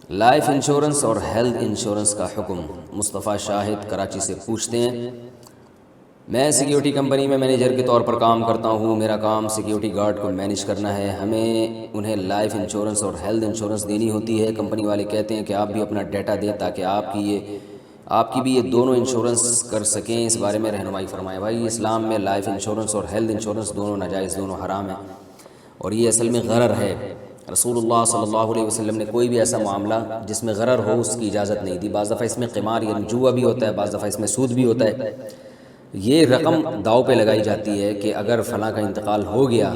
Life insurance اور health insurance کا حکم۔ مصطفیٰ شاہد کراچی سے پوچھتے ہیں، میں سیکیورٹی کمپنی میں مینیجر کے طور پر کام کرتا ہوں، میرا کام سیکیورٹی گارڈ کو مینیج کرنا ہے، ہمیں انہیں لائف انشورنس اور ہیلتھ انشورنس دینی ہوتی ہے، کمپنی والے کہتے ہیں کہ آپ بھی اپنا ڈیٹا دیں تاکہ آپ کی بھی یہ دونوں انشورنس کر سکیں، اس بارے میں رہنمائی فرمائیں۔ بھائی اسلام میں لائف انشورنس اور ہیلتھ انشورنس دونوں ناجائز، دونوں حرام ہیں، اور یہ اصل میں غرر ہے۔ رسول اللہ صلی اللہ علیہ وسلم نے کوئی بھی ایسا معاملہ جس میں غرر ہو اس کی اجازت نہیں دی۔ بعض دفعہ اس میں قمار یعنی جوا بھی ہوتا ہے، بعض دفعہ اس میں سود بھی ہوتا ہے۔ یہ رقم داؤ پہ لگائی جاتی ہے کہ اگر فلاں کا انتقال ہو گیا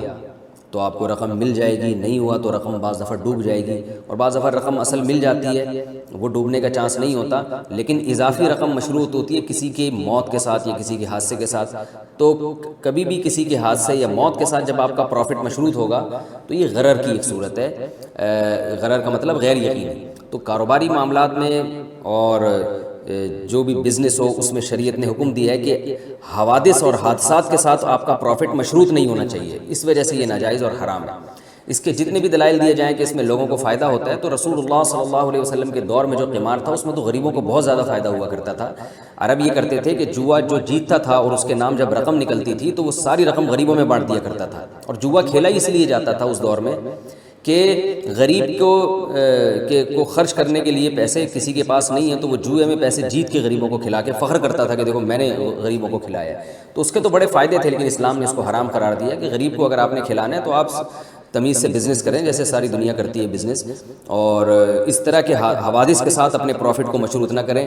تو آپ کو رقم مل جائے گی، نہیں ہوا تو رقم بعض دفعہ ڈوب جائے گی، اور بعض دفعہ رقم اصل مل جاتی ہے، وہ ڈوبنے کا چانس نہیں ہوتا، لیکن اضافی رقم مشروط ہوتی ہے کسی کے موت کے ساتھ یا کسی کے حادثے کے ساتھ۔ تو کبھی بھی کسی کے حادثے یا موت کے ساتھ جب آپ کا پروفٹ مشروط ہوگا تو یہ غرر کی ایک صورت ہے۔ غرر کا مطلب غیر یقینی۔ تو کاروباری معاملات میں اور جو بھی بزنس ہو اس میں شریعت نے حکم دیا ہے کہ حوادث اور حادثات کے ساتھ آپ کا پروفٹ مشروط نہیں ہونا چاہیے، اس وجہ سے یہ ناجائز اور حرام ہے۔ اس کے جتنے بھی دلائل دیے جائیں کہ اس میں لوگوں کو فائدہ ہوتا ہے، تو رسول اللہ صلی اللہ علیہ وسلم کے دور میں جو قمار تھا اس میں تو غریبوں کو بہت زیادہ فائدہ ہوا کرتا تھا۔ عرب یہ کرتے تھے کہ جوا جو جیتتا تھا اور اس کے نام جب رقم نکلتی تھی تو وہ ساری رقم غریبوں میں بانٹ دیا کرتا تھا، اور جوا کھیلا اس لیے جاتا تھا اس دور میں کہ غریب کو خرچ کرنے کے لیے پیسے کسی کے پاس نہیں ہیں، تو وہ جوئے میں پیسے جیت کے غریبوں کو کھلا کے فخر کرتا تھا کہ دیکھو میں نے غریبوں کو کھلایا ہے۔ تو اس کے تو بڑے فائدے تھے، لیکن اسلام نے اس کو حرام قرار دیا کہ غریب کو اگر آپ نے کھلانا ہے تو آپ تمیز سے بزنس کریں جیسے ساری دنیا کرتی ہے بزنس، اور اس طرح کے حوادث کے ساتھ اپنے پروفٹ کو مشروط نہ کریں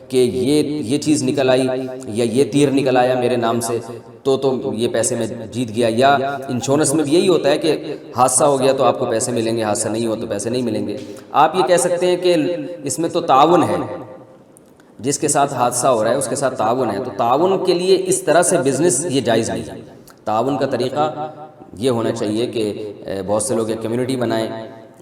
کہ یہ چیز نکل آئی یا یہ تیر نکل آیا میرے نام سے تو یہ پیسے میں جیت گیا۔ یا انشورنس میں بھی یہی ہوتا ہے کہ حادثہ ہو گیا تو آپ کو پیسے ملیں گے، حادثہ نہیں ہو تو پیسے نہیں ملیں گے۔ آپ یہ کہہ سکتے ہیں کہ اس میں تو تعاون ہے، جس کے ساتھ حادثہ ہو رہا ہے اس کے ساتھ تعاون ہے، تو تعاون کے لیے اس طرح سے بزنس یہ جائز نہیں ہے۔ تعاون کا طریقہ یہ ہونا چاہیے کہ بہت سے لوگ ایک کمیونٹی بنائیں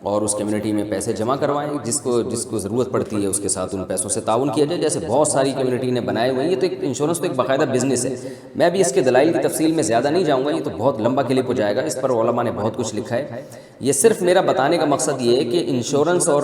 اور اس کمیونٹی میں پیسے جمع کروائیں، جس کو ضرورت پڑتی ہے اس کے ساتھ ان پیسوں سے تعاون کیا جائے، جیسے بہت ساری کمیونٹی نے بنائے ہوئے ہیں۔ یہ تو ایک انشورنس تو ایک باقاعدہ بزنس ہے۔ میں بھی اس کے دلائل کی تفصیل میں زیادہ نہیں جاؤں گا، یہ تو بہت لمبا کلپ ہو جائے گا، اس پر علماء نے بہت کچھ لکھا ہے۔ یہ صرف میرا بتانے کا مقصد یہ ہے کہ انشورنس اور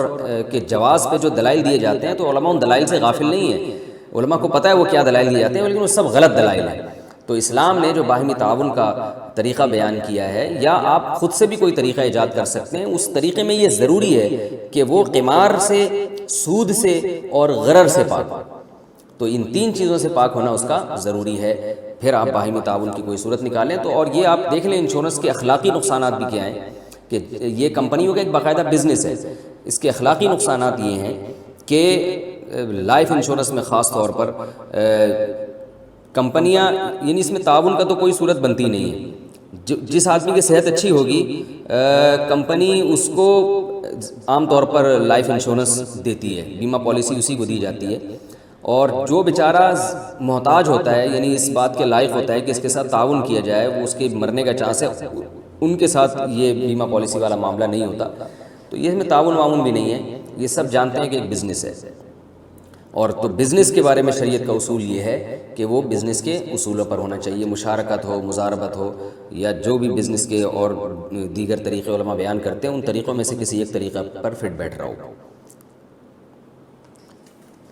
کے جواز پہ جو دلائل دیے جاتے ہیں تو علماء ان دلائل سے غافل نہیں ہیں، علماء کو پتہ ہے وہ کیا دلائل دیے جاتے ہیں، لیکن وہ سب غلط دلائل ہیں۔ تو اسلام نے جو باہمی تعاون کا طریقہ بیان کیا ہے، یا آپ خود سے بھی کوئی طریقہ ایجاد کر سکتے ہیں، اس طریقے میں یہ ضروری ہے کہ وہ قمار سے، سود سے اور غرر سے پاک ہو۔ تو ان تین چیزوں سے پاک ہونا اس کا ضروری ہے، پھر آپ باہمی تعاون کی کوئی صورت نکالیں۔ تو اور یہ آپ دیکھ لیں انشورنس کے اخلاقی نقصانات بھی کیا ہیں، کہ یہ کمپنیوں کا ایک باقاعدہ بزنس ہے۔ اس کے اخلاقی نقصانات یہ ہیں کہ لائف انشورنس میں خاص طور پر کمپنیاں، یعنی اس میں تعاون کا تو کوئی صورت بنتی نہیں ہے۔ جس آدمی کی صحت اچھی ہوگی کمپنی اس کو عام طور پر لائف انشورنس دیتی ہے، بیمہ پالیسی اسی کو دی جاتی ہے، اور جو بیچارہ محتاج ہوتا ہے یعنی اس بات کے لائق ہوتا ہے کہ اس کے ساتھ تعاون کیا جائے، وہ اس کے مرنے کا چانس ہے، ان کے ساتھ یہ بیمہ پالیسی والا معاملہ نہیں ہوتا۔ تو یہ میں تعاون بھی نہیں ہے، یہ سب جانتے ہیں کہ ایک بزنس ہے۔ اور تو بزنس کے بارے میں شریعت کا اصول یہ ہے کہ وہ بزنس کے اصولوں پر ہونا چاہیے، مشارکت ہو، مضاربت ہو، یا جو بھی بزنس کے اور دیگر طریقے علماء بیان کرتے ہیں ان طریقوں میں سے کسی ایک طریقہ پر فٹ بیٹھ رہا ہو۔